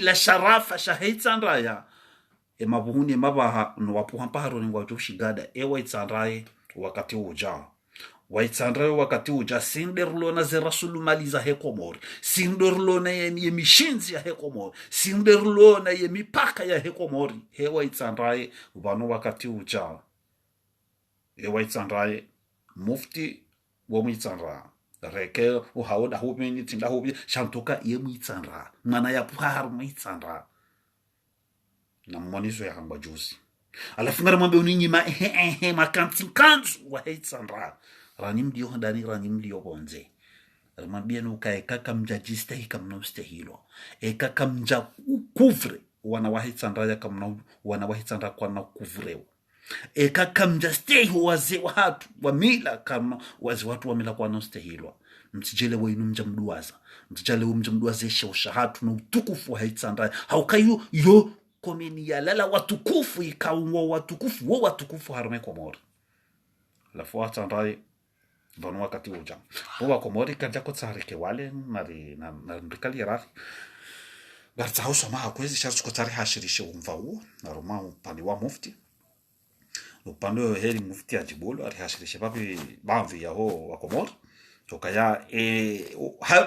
la sharafa shaheitsandraya emabuhuni mabaha nwapuhampaharo ni watu shigada waitsandraye wakati ujao waitsandraye wakati uja sinderlona ze rasulumaliza hekomori sinderlona ye mishinzi ya hekomori sinderlona ye mipaka ya hekomori waitsandraye vano wakati ujao waitsandraye mufti wo muitsandraye reke uhaoda hubeni tinda hubi shantoka ye muitsandraye mwana ya puharu muitsandraye na mwanizo ya hangwa juzi alafu ngara mwambe uninyima makantinkanzu wa heitsandra rani mdio ndani rani mdio bonze mwambie nuka ekaka mjajiste hikamnoste hilo ekaka mja kuvre wana wa heitsandra ya kamna wana wa heitsandra kwa na kuvreo ekaka mjaste waze watu wa mila kama waze watu wa mila kwa noste hilo msijele wenu mjamduaza msijele mjamduaza shosha hatu na utukufu wa heitsandra haukayo yo komini ya lala watukufu ikaunwa watukufu wo watukufu harume komori la fuata ndai banu wakati uja bo komori kanja ko tsare ke wale na ndikali yarafi barza hausa ma kwezi shartu ko tsare hashirishe umvau na roma upande wa mufti upande wa heri mufti ajibulu ari hashirishe babi baadhi ya ho wa komori tokaya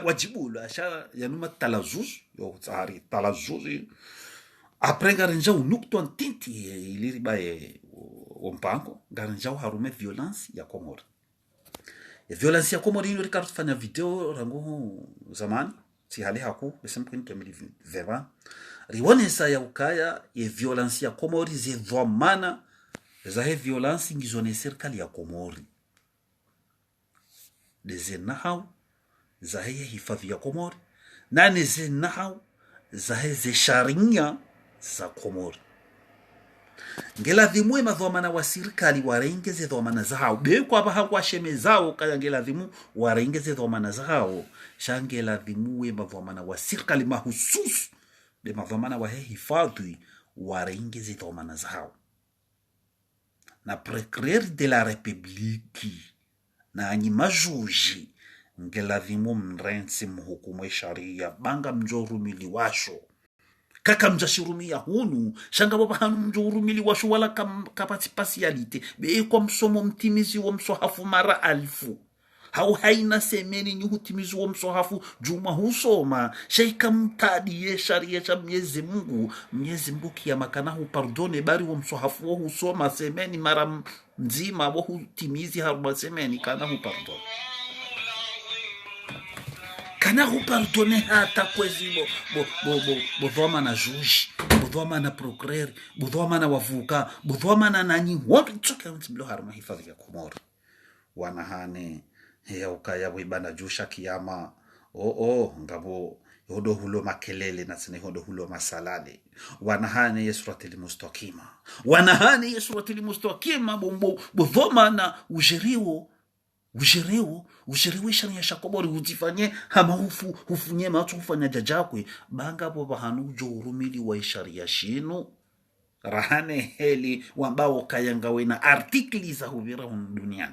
wajibulu asha yanuma talazuz yo tsari talazuz après garinja unukto antinti iliri bae ompango garinja harume violence ya Komori violence ya Komori ino Ricardo fanya video rangu zamani si hali haku besempo ni 2020 riwonesa ya ukaya ye violence ya Komori zedhamana za he violence ngizone serikali ya Komori dezenahau za he hifadhi ya Komori na nezenahau za he ze sharia za Komori ngela dhimu madhamana wa serikali warengeze dhamana zao be kwa bahakwa sheme zao kaya ngela dhimu warengeze dhamana zao shangela dhimu madhamana wa serikali mahusus be madhamana wa hifadhi warengeze dhamana zao na procureur de la republique na anyi majuji ngela dhimu mrensi mhukumu sharia banga mjorumili washo kaka mjashirumia hunu shanga baba hanu mjurumili washo wala kapasiyalite be kwa msomo mtimizi wa msohafu mara alfu hau haina semeni ni hutimizi wa msohafu juma husoma shaika mtadi sharia cha Mwenyezi Mungu kia makanahu pardone bari wa msohafu wa husoma semeni mara mzima wa hutimizi haruma semeni kanahu pardone kana hupardone hata kwezi bodhoma na juji bodhoma na procureur bodhoma na wavuka bodhoma na nani wote tsoka mtiblo haruma hifadhi ya Komori wanahane ya ukaya wibana jusha kiyama ngabo yodo hulo makelele na sene yodo hulo masalale wanahane yesuratil mustaqima wanahane yesuratil mustaqima bodhoma na ujeriwo sharia ya Komori utifanye hama hufunye matu hufanya jajakwe banga bo bahanu jorumili wa sharia shino rahane heli wambao kayangawe na artikli za huvira duniani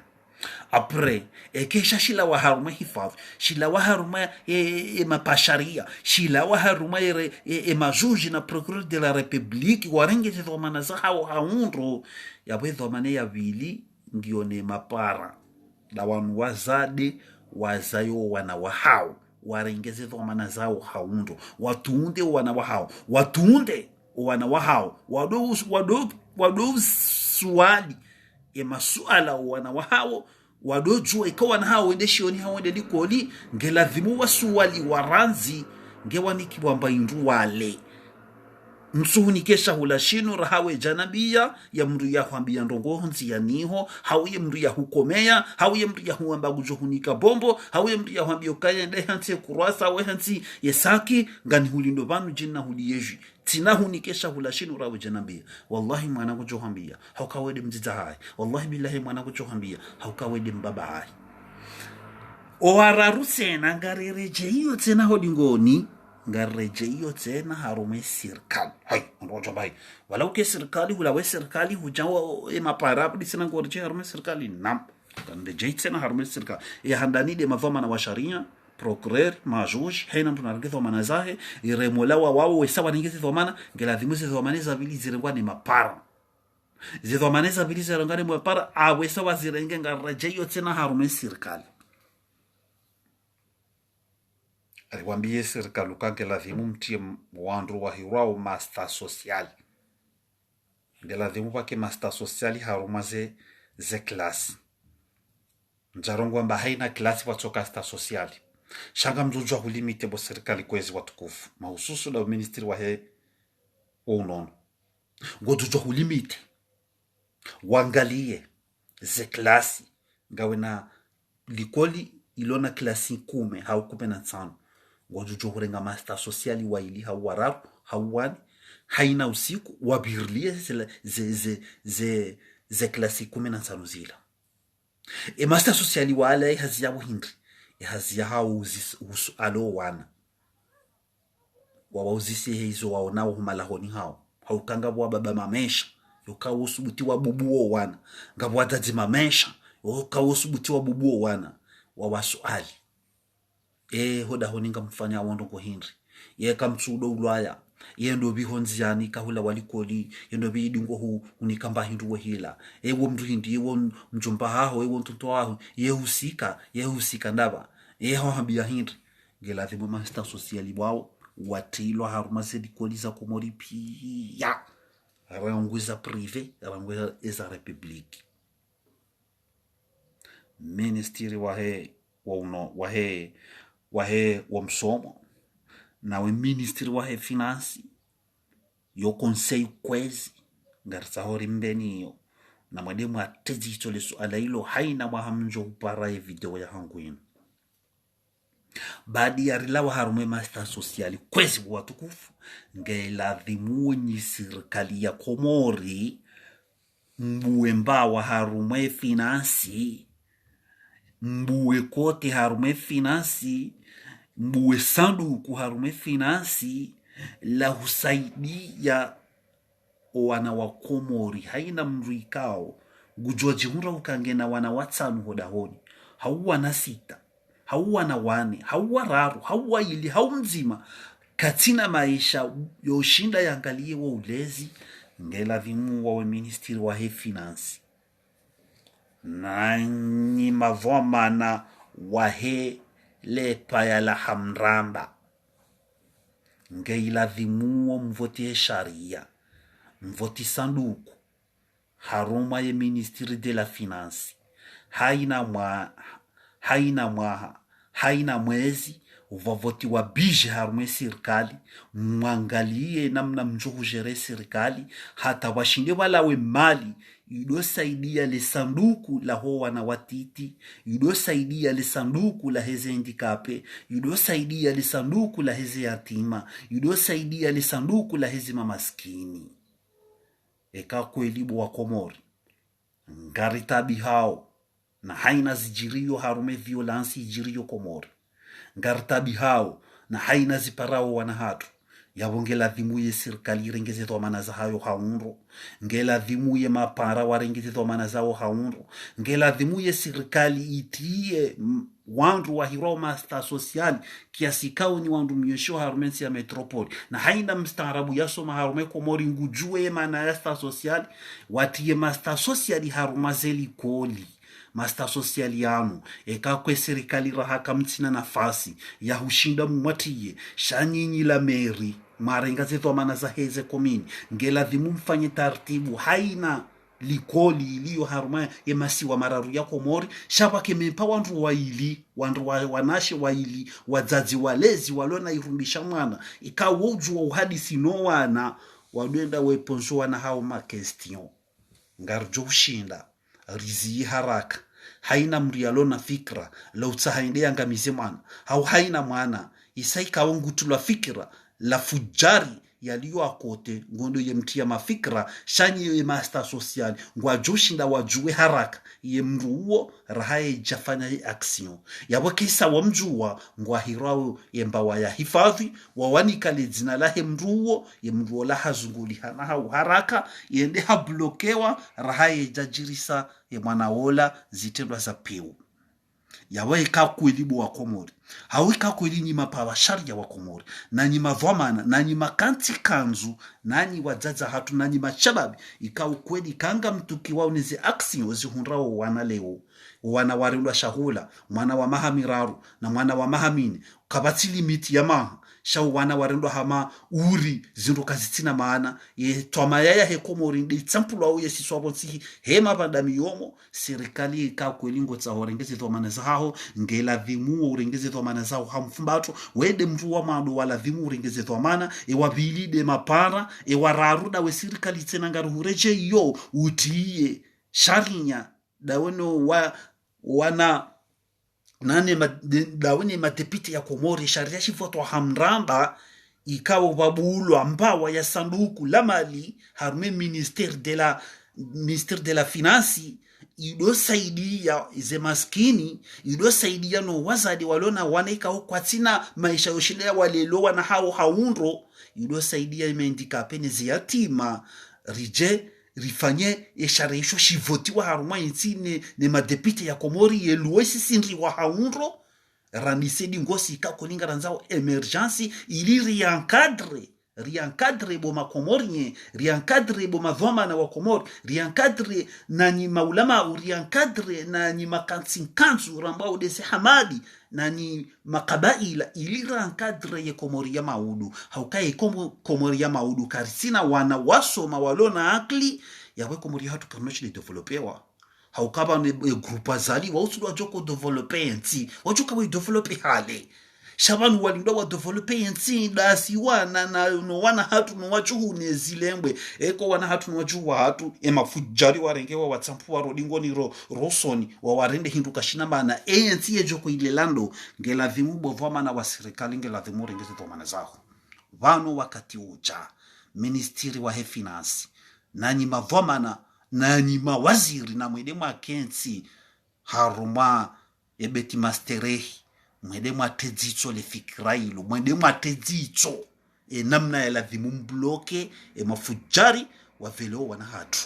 apre kesha shila wa haruma hifadhi shila wa haruma mapasharia shila wa haruma majuji na procureur de la republique warengeze dhamana za hao haunro yabwe dhamana ya vili ngione mapara la wanu wazade wazayo wana wahao warengeze dhamana zao haundo watuunde wana wahao watuunde wana wahao wado swali masuala wana wahao wadojua ikawa na hao wende shioni hao wende likoli ngeladhimu wasuwali waranzi ngewani kibwamba indu wale msuhuni kesha hula shinu rahawe janabia ya mru ya huambia ndongo nzi ya niho hawe mru ya hukomea hawe mru ya huamba gujohunika bombo hawe mru ya huambia ukaya nde hansi kurwasa we hansi yesaki ngani hulindo vanu jina huli yeji tina hunikesha hula shinu rawe janabia wallahi mwana gujohambia haukawede mziza hai wallahi billahi mwana gujohambia haukawede mbaba hai owararusena ngarereje hiyo tena hodingoni ngareje hiyo tena harume serikali hai ndoja bai wala uke serikali hula we serikali hujawa maparabu disina ngorje harume serikali nam ngareje tena harume serikali handani de mavama na washaria procureur majuji haina mtu narengeza dhamana zahe iremolawa wao wesawa ningezi dhamana ngeladhimu zi dhamana za vili zirengwa ni mapara zi dhamana za vili zirengwa ni mapara awesawa zirenge ngarajeyo tena harume serikali aliwambie serikali ukange ladhimu mtie wandu wa hirao master social ngeladhimu pake master social haruma ze klasi njarongo amba haina klasi watoka sta sociali shanga mjujwa hulimite bo serikali kwezi watukufu mahususu la ministri wa he unono ngojujwa hulimite wangalie ze klasi ngawe na likoli ilona klasi 10 hau 15 ngojujwa hurenga master sociali wa ili hau wararu hau wani haina usiku wabirlie ze klasi 15 zila master sociali wala hazi yabo hindri hazi hao alo wana wawauzisi hizo waonao humalahoni hao haukanga bwa baba mamesha yokausubuti wa bubuo wana ngabwa dadi mamesha yokausubuti wa bubuo wana wawasuali hoda honinga mfanya wondo ko hindri ye kamtsudo ulwaya yendo bihonziani kahula walikoli yendo bidingo hu unikamba hindu wehila ewo mndu hindi ewo mjomba haho ewo mtoto waho yehusika ndaba yeho habia hindi geladhimu master sociali wao watilwa haruma zedikoli za komori pia ranguza privé ranguza eza republique ministeri wahe wa msomo na we ministri wa he finance yo conseil kwezi ngarsa hori mbeni yo na mwedemu atezi hitole suala hilo haina wahamjo upara ye video ya hangu inu baadi ya rilawa harume master sociali kwezi watukufu ngeladhimu serikali ya Komori mbuwe mbawa harume finance mbuwe kote harume finance mbuwe sanduku harume finansi la husaidia wana wa Komori haina mrikao gujoji hura ukangena wana watsanu hoda honi hauwa na 6 hauwa na 1 hauwa raru hauwa ili hau mzima katina maisha yoshinda yangalie wa ulezi ngela vimu wa ministeri wa he finansi na ni mavoma na wahe le paya la hamramba ngeiladhimuo mvoti sharia mvoti sanduku haruma ye ministeri de la finance haina mwezi uvavoti wa bije harume serikali mwangalie namna mjuhu jere serikali hata washinde walawe mali yudosaidia le sanduku la hoa na watiti yudosaidia le sanduku la heze handikape yudosaidia le sanduku la heze yatima yudosaidia le sanduku la heze mamaskini eka kwelibu wa Komori ngaritabi hao na haina zijirio harume violence ijirio Komori ngaritabi hao na haina ziparao wanahatu yabongela dhimuye serikali rengeze dhamana za hayo haunro ngela dhimuye mapara warengeze dhamana zao haunro ngela dhimuye serikali itie wandu wa hiro master social kiasi kao ni wandu myesho harumensi ya metropoli na haina mstaarabu yaso maharume Komori ngujue maana ya master social watie master social harumazeli koli master social yanu eka kwe serikali rahaka mtina nafasi ya hushinda mwatiye shanyinyi la meri marenga zetu amana za heze komini ngela dhimu mfanye tartibu haina likoli iliyo haruma ye masiwa mararu ya Komori shaba kemepa wandu waili wandu wanashe waili wazazi walezi walona irumbisha mwana ikawo ujua uhadisi no wana wadenda weponzo wana hao ma question ngarjo ushinda rizi haraka haina mrialo na fikra la utsahainde angamize mwana hau haina mwana isaika wongutula fikra la fujari yaliyo akote ngondo yemtia mafikra shanyi ye master social ngwa joshinda wajue haraka ye mruo rahaye jafanya ye action yabo kisa wamjua ngwa hirao yembawa ya hifadhi wawanikale jina lahe mruo ye mruo la hazunguli hana hau haraka yende hablokewa rahaye jajirisa ye mwanaola zitendwa za piu yaweka kweli bo wa Komori hawika kweli nyima pa sharia wa Komori na nyima dhamana na nyima kanti kanzu nani wajaza hatu na nyima shababi ikawa kweli kanga mtuki wao nizi action zihunrao wana leo wana warilwa shahula mwana wa mahamiraru na mwana wa mahamini kabati limiti ya maha shau wana warendo hama uri zindu kazitina maana ye twamayaya he Komori ndi tsampulo au yesi swabonsi he mabandami yomo serikali ka kwelingo tsa horengezi thomana zaho ngela dhimu urengezi thomana zaho hamfumbato wede mtu wa mando wala dhimu urengezi thomana e wabili de mapara e wararuda we serikali tena ngaruhureje yo utiye sharinya daweno wana nane dawene madepite ya Komori sharia shifoto hamramba ikawa babulwa mbawa ya sanduku la mali harume ministère de la finance ido saidia ze maskini ido saidia no wazadi walona wanaika kwa tina maisha yoshilea walelowa na hao haunro ido saidia imeandika ziyatima rije rifanye eshareisho shivotiwa haruma insine ne madepite ya Komori yeluwesi sindri wa haunro ranisedi ngosi ikakolinga ranzao emergency ili riankadre bo makomorien riankadre bo madhomana wa Komori riankadre na ni maulama riankadre na ni makansinkanzu rambao dese hamadi na ni makabaila ili riankadre ye Komori ya maudu haukai Komori ya maudu karisina wana wasoma walona akli yawe Komori hatu karnochi developewa haukaba ne grupa zali wa usudu wajoko develope nti wajoka we develope hale shabanu walindo wa develope nti dasi wana na no wana hatu no wachuhu ne zilembwe eko wana hatu no wachuhu wa hatu emafujari warengewa watsampu wa rodingo ni rosoni wa warende hindu kashina mana nti ejoko ile lando ngela vimu bovama na wa serikali ngela vimu rengezi thomana zaho vano wakati uja ministeri wa he finance nani mavomana nani mawaziri na mwede mwa kensi haruma ebeti masterehi mwede mwa tedzitso le fikirailo mwede mwa tedzitso namna ya ladhimu mbloke mafujari wa velo wana hatu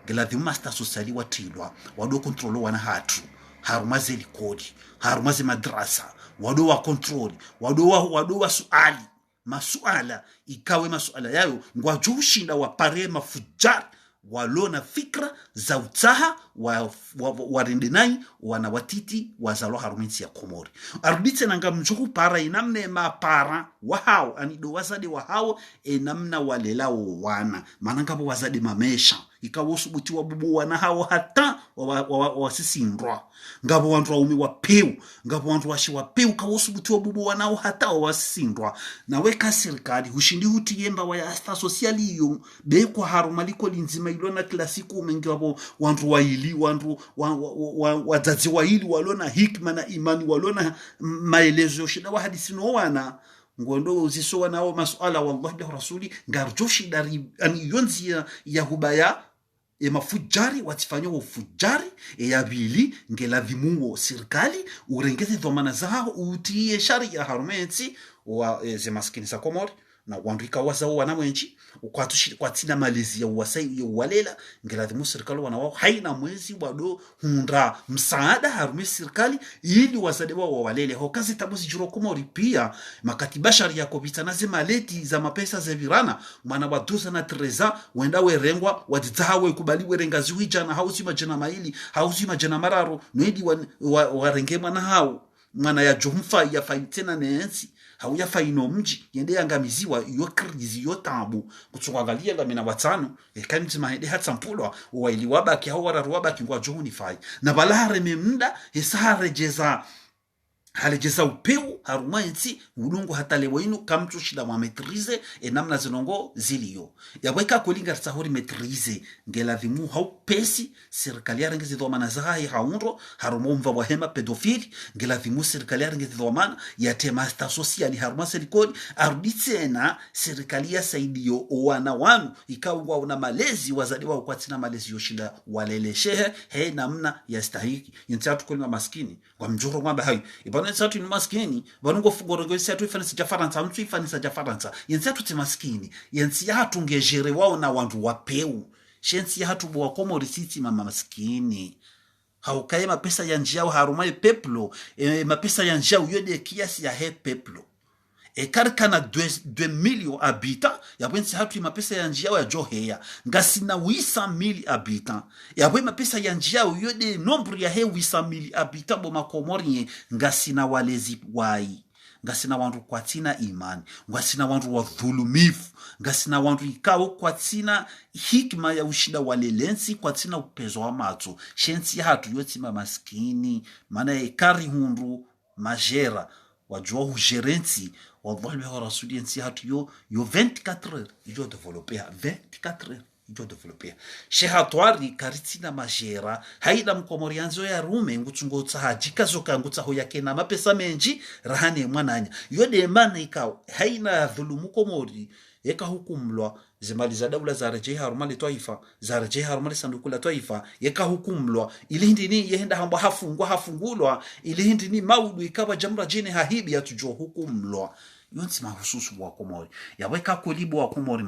geladhimu master sociali watilwa wado kontrolo wana hatu haruma zeli kodi haruma ze madrasa wado wa kontroli wado wa suali masuala ikawe masuala yayo ngwajushinda wa pare mafujari walona fikra za utaha warendenai wanawatiti wazalo haruminsi ya Komori aruditse nanga mjoku para inamne mapara wahao anido wazade wahao namna walelao wana mananga wazade mamesha ikawo subuti wa bubu wana hao hata wasisindwa ngabo wantu waumi wapeu ngabo wantu washi wapeu kawo subuti wa bubu wana hao hata wasisindwa na weka serikali hushindi hutiyemba wa asta sosiali iyo bekwa harumaliko linzima ilona kila siku umengabo wantu waili wantu wazazi waili walona hikma na imani walona maelezo shida wa hadisi no wana ngondo uzisowa nao masuala wallahi bi rasuli ngarjoshi dari ani yonzi ya hubaya mafujari watifanya ufujari ya bili ngela vimungo serikali urengeze dhomana zao utiye sharia harumensi wa ze maskini sa Komori na wandika wazao wana mwenchi ukwatushi kwatina malezi ya wasai ya walela ngeladhimu serikali wana wao haina mwezi wado hundra msaada harume serikali ili wazade wao walele ho kazi tabuzi juro Komori pia makatiba sharia kopita na zema leti za mapesa za virana mwana waduza na treza wenda werengwa wadzahawe kubaliwe rengazi wijana hausi majana maili hausi majana mararo nwedi warengema na hao mwana ya jumfa ya faitena nensi hauya faino mji yende yangamiziwa yo krizi yo tabu kutswagalia ngamina watano kanzi mahede hatsampulwa waili wabaki hao wararu wabaki ngwa johuni fai na balare memnda halejeza upeu harumainsi ulungu hata lewainu kamtu shida wa metrize namna zinongo ziliyo yaweka kulinga tsahori metrize ngela vimu haupesi serikali ya ngezi dhomana zahi haunro harumomva wahema pedofili ngela vimu serikali ya ngezi dhomana ya temasta sociali haruma serikali aruditsena serikali ya saidio wana wanu ikawa una malezi wazaliwa kwa tina malezi yoshida waleleshehe he namna ya stahiki yentatu kulima maskini kwa mjoro mwamba hayo ibana tsatu ni maskini vanongo fugorongo tsatu ifanisa jafaransa mtu ifanisa jafaransa yensatu ti maskini yensi hatu ngejere wao na wantu wapeu shensi hatu wa Komori siti mama maskini haukaye mapesa ya njia harumai peplo mapesa ya njia uyode kiasi ya he peplo karikana 2 millions habitants yabwensi hatu mapesa ya njia ya joheya ngasina 800,000 habitants yabwe mapesa ya njia uyode nombre ya he 800,000 habitants bo makomori ngasina walezi wai ngasina wandu kwatina imani ngasina wandu wa dhulumifu ngasina wandu ikao kwatina hikma ya ushinda walelensi kwatina upezo wa mato shensi hatu yotima maskini maana ekari hundu majera wajua ugerensi wallahi wa rasuli nsi hatu yo 24 heures ijo developer 24 heures ijo developer shehatwari karitina majera haida mkomorianzo ya rume ngutungotsa hajika zoka ngutsa ho yake na mapesa menji rahane mwananya yode mana ikao haina dhulumu komori yeka hukumlwa zimali za daula za rejea harumali taifa za rejea harumali sanduku la taifa yeka hukumlwa ili hindini yenda hamba hafungulwa ili hindini maudu ikawa jamra jine hahibi ya tujo hukumlwa yonsi mahususu wa komori yaweka kulibu wa komori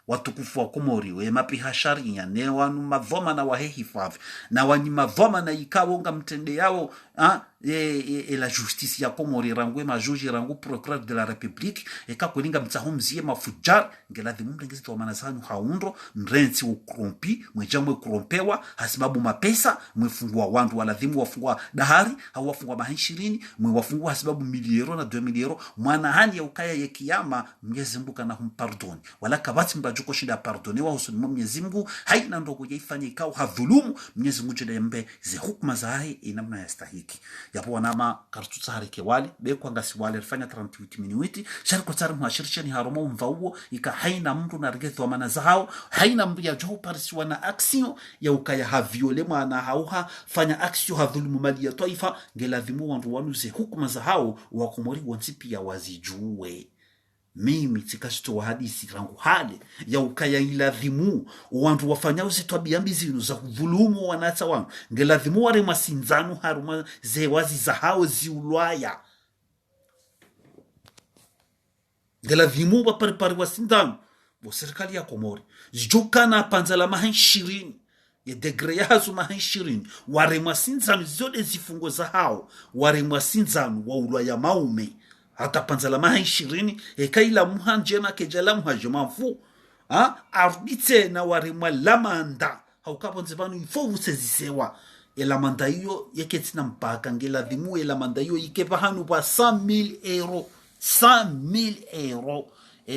watukufu wa komori we mapiha sharia ne wanu madhoma na wahehifadhi na wani madhoma na ikawo nga mtende yao la justice ya komori rangwe majuji rangu procureur de la republique kulinga mtahumzie mafujar ngeladhi mndengezi wa manazanyu haundo mrenzi ukrompi mwijamwe kurompewa hasibabu mapesa mwifungua wandu waladhimu wafungua dahari au wafungua maha 20 mwifungua hasibabu miliero na 2 miliero mwana hani ya ukaya ye kiyama Mwenyezi Mungu kana humpardoni wala kabati mbajuko shida pardonewa husuni Mwenyezi Mungu haina ndogo yaifanya ikao hadhulumu Mwenyezi Mungu jede mbe ze hukma za hai inamna yastahiki yapo wanama kartuta harike wali bekwa ngasi wali rifanya 38 minuti shariko tsari mwashirishani haromo mvauo ika haina mtu na rigethi wa manazahao haina mtu ya johu parisi wana aksio ya ukaya haviole mwana hauha fanya aksio hadhulumu mali ya taifa ngeladhimu wandu wanuze hukuma zahao wakumori wansipi ya wazijuwe mimi tikashito wa hadisi rangu hale ya ukaya iladhimu wandu wafanya uzitwabia mbizinu za kudhulumu wanata wangu ngeladhimu ware masinzanu haruma zewazi za hao ziulwaya ngeladhimu waparipari wasinzanu wa serikali ya Komori zijukana panzala maha 20 ya degre ya hazu maha 20 ware masinzanu zode zifungo za hao ware masinzanu wa ulwaya maume hata panzala maha 20 ekaila muhanjema kejala muhajema mfu ardite na warimwa lamanda haukapo nzivanu ifo usezisewa elamanda hiyo yeketina mpaka ngeladhimu elamanda hiyo ikepa hanu pa 100,000 euro 100,000 euro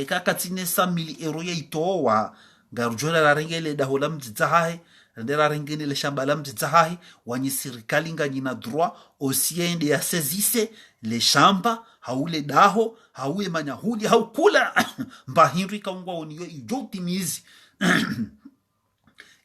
kakatine 100,000 euro ya itowa ngarujola la rengele dahola mdzitsahahe ndera rengene le shamba la mdzitsahahe wanyi serikali nganyina droit osiende ya sezise le shamba haule daho hauye manyahuli haukula mbahindu ikaungwa oniyo ijotimizi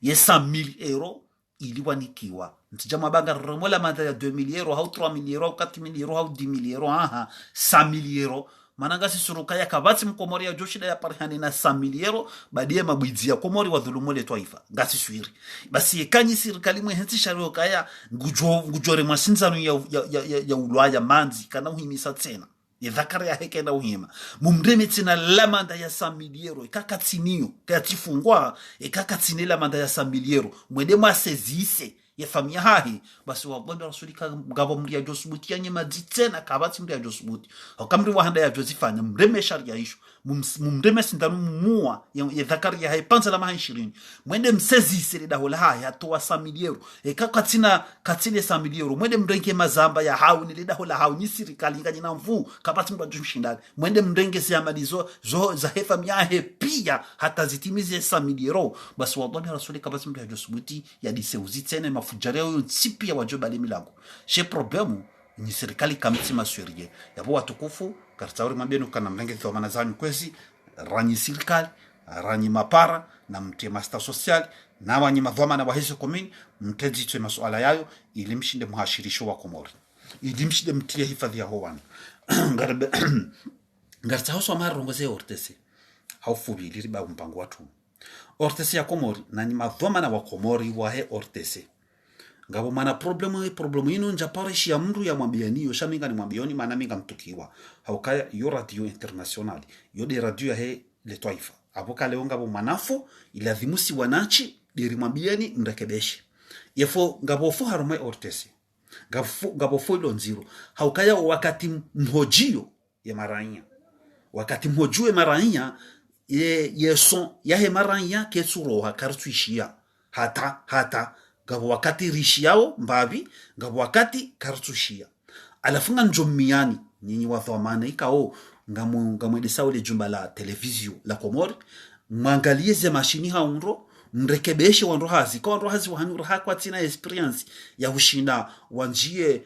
ye 100,000 euro iliwanikiwa ntijama banga remola manda ya 2,000 euro hau 3,000 euro hau 4,000 euro hau 10,000 euro 100,000 euro mananga sisuruka ya kabati mkomori ya joshida ya parihani na 100,000 euro badie mabwizi ya komori wa dhulumu le taifa ngasi swiri basi yekanyi sirikali mwehensi shario kaya ngujore masinzanu ya ulwaya manzi kana uhimisa tena yedhakari ya heke na uhima mumreme tena lamanda ya 100,000 euro ikakatsinio katifungwa ikakatsinela lamanda ya 100,000 euro mwede mwasezise ya famia hahi basi wagonda rasulika ngabo mria josubuti yanye maditena kabati mria josubuti akamri wahanda ya josifanya mreme sharia isho mumreme sindanu mumua ya dhakari ya hai panza la maha 20 mwende msezise le dahola hahi atoa 100,000 euro katina katile 100,000 euro mwende mrenge mazamba ya hau ni le dahola hau ni sirikali nganyina mvu kabati mria josushindani mwende mrenge siamalizo za hefa miahe pia hata zitimize 100,000 euro basi wagonda rasulika kabati mria josubuti ya diseuzi tena mafujaria huyo nsipi ya wajoba li milango she problemu ni serikali kamtima swerie yabo watukufu kartauri mambenu kana mlenge thomana zanyu kwezi ranyi serikali ranyi mapara na mtie master social na wanyi madhoma na wahizo komini mtezi tue masuala yayo ili mshinde muhashirisho wa Komori ili mshinde mtie hifadhi ya howan ngarta hoso amara rongoze ortese haufubi liriba mpango watu ortese ya Komori na ni madhoma na wa Komori wahe ortese ngabo mana problemu ino njaparishi ya mndu ya mwambianiyo shaminga ni mwambioni mana minga mtukiwa haukaya yo radio internationali yo de radio ya he le taifa aboka leo ngabo manafo iladhimusi wanachi diri mwambiani mrekebeshe yefo ngabofo harumai ortese ngabofo ilo nziro haukaya wakati mhojio ya maranya wakati mhojio ya maranya ye son ya he maranya ketsuro hakartuishia hata ngabo wakati rishiao mbavi ngabo wakati kartushia alafunga njomiani nyinyi wathamana ikao ngamwedesa ule jumba la televizio la Komori mwangalie ze mashini haunro mrekebeshe wanro hazi kwa wanro hazi wahanyura hakwa tina experience ya ushinda wanjie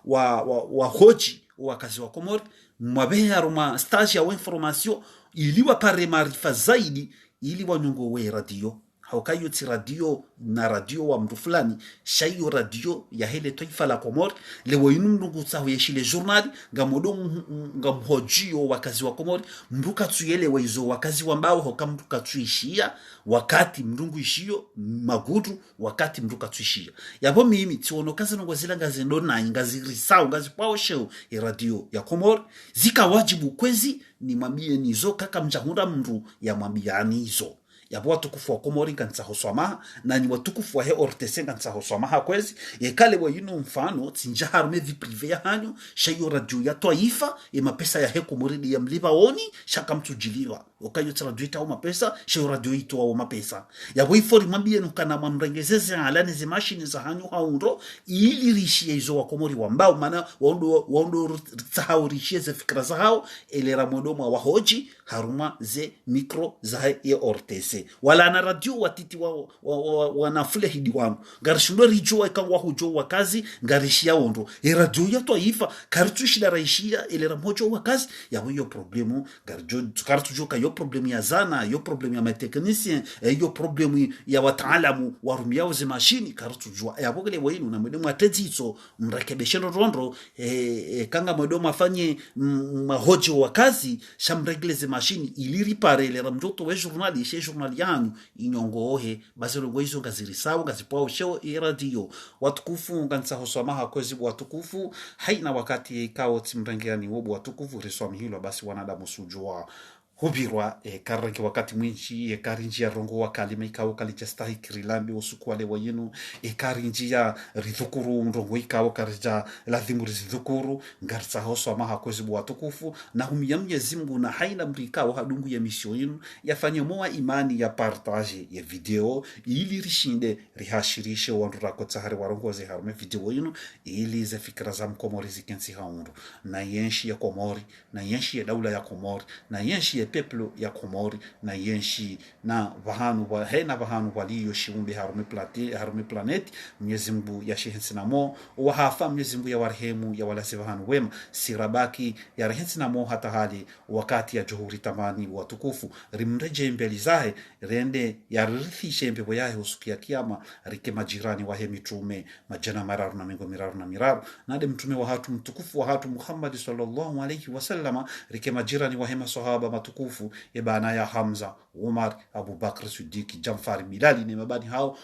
wa hoji wakazi wa Komori mwabehe aruma stage ya information ili wapare maarifa zaidi ili wanyongo we radio haukayo ti radio na radio wa mtu fulani shayo radio ya hele taifa la Komori lewo inu mnungu tsaho yeshile journali ngamhojio wakazi wa Komori mruka tuyele waizo wakazi wambao hoka mruka tuishia wakati mrungu ishio magudu wakati mruka tuishia yabo mimi tiono kazi nongozila ngazi ndona ngazirisao ngazi paosho ya radio ya Komori zika wajibu kwezi ni mwambie nizo kaka mjahunda mru ya mwambiani hizo yabo watukufu wa Komori nkansa hoswamaha na ni watukufu wa he ortese nkansa hoswamaha kwezi yekale wa yino mfano tinja harume vi prive ya hanyo shayo radio ya taifa mapesa ya he Komori ya mliba oni shaka mtujiliwa okayo tsa radio ita mapesa shayo radio ito wa mapesa yabo ifori mwambie nukana mwamrengezeze alane ze machine za hanyo haundo ili rishie izo wa Komori wambao mana waondo tsahaurishie ze fikra za hao elera mwodomo wa hoji haruma ze mikro za he ortese wala na radio watiti wanafule hidi wangu ngarishundo rijua ikangwa hujo wakazi ngarishia wondo radio ya taifa kartushida raishia elera mojo wakazi ya hiyo problemu kartujoka yo problemu ya zana yo problemu ya mateknisien yo problemu ya wataalamu warumia uze mashini kartujua ya bogele wenu na mwedomo atezito mrekebesheno rondo kanga mwedomo afanye mahoji wakazi shamregleze mashini ili ripare elera mjoto we journali she journali yanyu inyongohe basi longo hizo ngazirisawo ngazipao show radio watukufu nganza hoswamaha kwezi watukufu haina wakati ikao timrengeani wobo watukufu riswami hilo basi wanadamu sujua hubirwa karaki wakati mwinchi karinji ya rongo wa kalima ikao kalichastahi kirilambi usuku wale wayenu karinji ya ridhukuru rongo ikao karija ladhimu ridhukuru ngarza hoswa maha kwezi watukufu na humia Mwenyezi Mungu na haina mrikao hadungu ya misio yenu yafanye moa imani ya partage ya video ili rishinde rihashirishe wandura kotahari warongoze harume video yenu ili ze fikra za Mkomori zikensi haundu na yenshi ya Komori na yenshi ya daula ya Komori na yenshi ya peplo ya Komori na yenshi na vahanu wa hena vahanu waliyo shiumbe harume planeti Mwenyezi Mungu ya shehensi namo wahafa Mwenyezi Mungu ya warhemu ya walasi vahanu wema sirabaki ya rehensi namo hata hali wakati ya johuri tamani watukufu rimreje mbeli zahe rende ya rithishe mbebo yahe usuki ya kiyama rike majirani wahe mitume majana mararu na mingo miraru na miraru nade mtume wa hatu mtukufu wa hatu Muhammad sallallahu alayhi wasallama rike majirani wahe masahaba matukufu ebana ya Hamza Umar Abu Bakr Siddiq Jamfar Milali ni mabani hao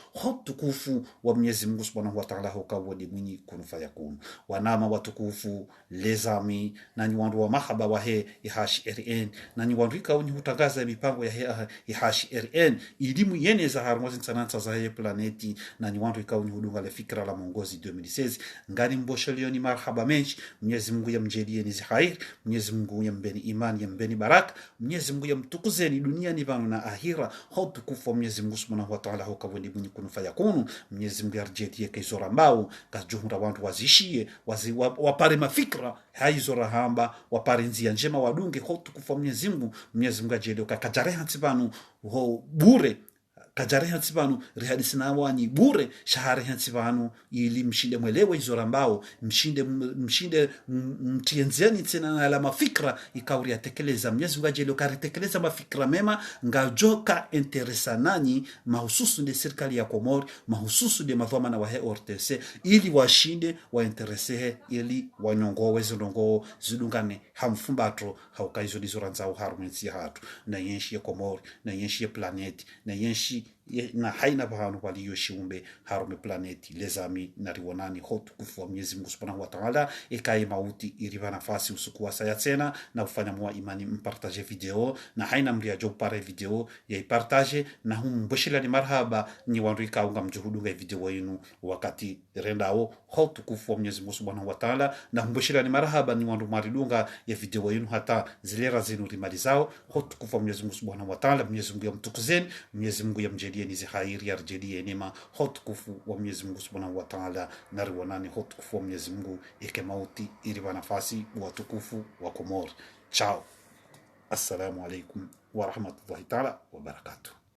tukufu wa Mwenyezi Mungu Subhanahu wa Ta'ala hukawadi mwinyi kunufayakun wanama watukufu lezami na ni wandu wa mahaba wa he IHRN na ni wandu ikauni hutangaza mipango ya IHRN elimu yene za harmozi sanansa za he planeti na ni wandu ikauni hudunga le fikra la mongozi 2016 ngani mboshelio ni marhaba menshi Mwenyezi Mungu ya mjelie ni zihair Mwenyezi Mungu ya mbeni imani ya mbeni baraka Mwenyezi Mungu ya mtukuzeni dunia ni vanu na ahira tukufu Mwenyezi Mungu Subhanahu wa Ta'ala hukawadi mwinyi kunufayakunu Mwenyezi Mungu arjetie kaizora mbao kajuhura wandu wazishie wapare mafikra haizora hamba wapare nzia njema wadunge tukufu Mwenyezi Mungu ajelie kakajareha tsibanu bure kajareha tsibanu rihadisina wani bure shahareha tsibanu ili mshinde mwelewe izora mbao mshinde mtienziani tena na la mafikra ikawri atekeleza Mwenyezi Mungu ajelie karitekeleza mafikra mema ngajoka interesa nani mahususu de serikali ya Komori mahususu de mavama na wahe ortese ili washinde wa interesehe ili wanyongowe zilongo zidungane hamfumbatro haukaizo lizoranzao harumensi hatu na yenshi ya Komori na yenshi ya planeti na yenshi na haina bahanu waliyo shiumbe harume planeti lezami na riwanani hotu kufu wa Mwenyezi Mungu Subhanahu wa Ta'ala ikaye mauti iriva nafasi usuku wa saya tena na ufanya mwa imani mpartage video na haina mlia jo pare video ya ipartage na humbushila ni marhaba ni wandu ikaunga mjuhudunga video yenu wakati rendao hotu kufu wa Mwenyezi Mungu Subhanahu wa Ta'ala na humbushila ni marhaba ni wandu maridunga ya video yenu hata zilera zenu rimalizao hotu kufu wa Mwenyezi Mungu Subhanahu wa Ta'ala. Mwenyezi Mungu ya mtukuzeni, Mwenyezi Mungu ya mjalie nizi khairi ya rjalie nema hotu kufu wa Mwenyezi Mungu Subhanahu wa Ta'ala na riwanani hotu kufu wa Mwenyezi Mungu ike mauti iriva nafasi watukufu wa Komori. Ciao. Assalamu alaikum wa rahmatullahi ta'ala wa barakatuh.